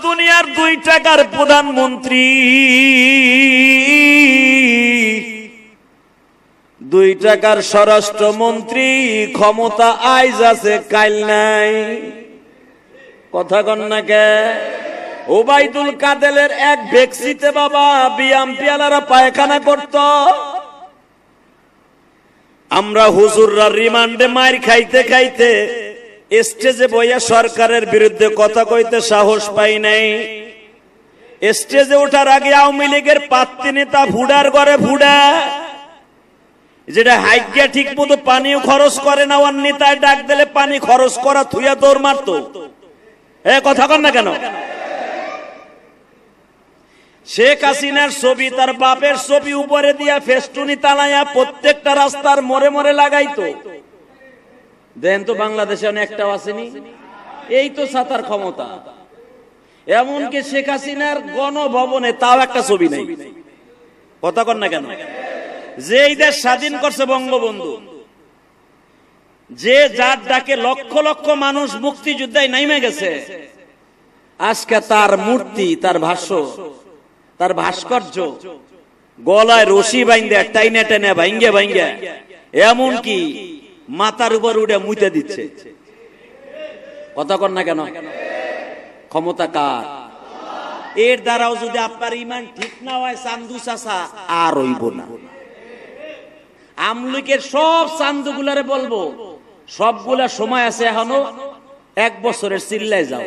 দুনিয়ার 2 টাকার প্রধানমন্ত্রী, 2 টাকার স্বরাষ্ট্রমন্ত্রী, ক্ষমতা আইজ আছে কাল নাই। কথা কন না কে? ওবাইদুল কাদেরের এক ভেক্সিতে বাবা বিএমপি আলারা পায়খানা করত। আমরা হুজুররা রিমান্ডে মার খাইতে খাইতে স্টেজে বইয়া সরকারের বিরুদ্ধে কথা কইতে সাহস পাই নাই। স্টেজে ওঠার আগে আওয়ামী লীগের পাত্তি নেতা ভুডার ঘরে ভুডা, যেটা হাইগা ঠিক মতো পানিও খরচ করে না, ওর নেতায় ডাক দিলে পানি খরচ করা থুইয়া দৌড় মারতো। কথা কন না কেন? শেখ হাসিনার ছবি, তার বাপের ছবি উপরে দিয়া ফেস্টুনি তালাইয়া প্রত্যেকটা রাস্তার মোড়ে মোড়ে লাগাইতো। দেন তো বাংলাদেশে অনেকটাও আসেনি। এই তো ছাতার ক্ষমতা। এমনকি শেখ হাসিনার গণভবনে তাও একটা ছবি নেই। কথা কন না কেন? যে এই দেশ স্বাধীন করছে বঙ্গবন্ধু, যে যার ডাকে লক্ষ লক্ষ মানুষ মুক্তিযুদ্ধে নাইমে গেছে, আজকে তার মূর্তি, তার ভাষ্য, তার ভাস্কর্য গলায় রশি বাইন্দে টাইনে টেনে ভাঙ্গে ভাঙ্গে এমনকি মাথার উপর উঠে মুইতে দিচ্ছে। কথা কন না কেন? ক্ষমতা কার? এর দ্বারাও যদি আপনার ইমান ঠিক না হয়, চান্দু চাচা আর হইব না। আমলিকের সব চান্দুগুলারে বলবো, সবগুলা সময় আছে, এখনো 1 বছরের চিল্লায় যাও।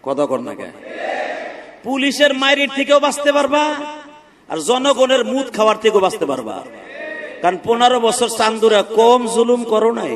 কথা কর না কেন? পুলিশের মাইরের থেকেও বাঁচতে পারবা, আর জনগণের মুদ খাওয়ার থেকেও বাঁচতে পারবা। কারণ 15 বছর চান্দুরা কম জুলুম করো নাই।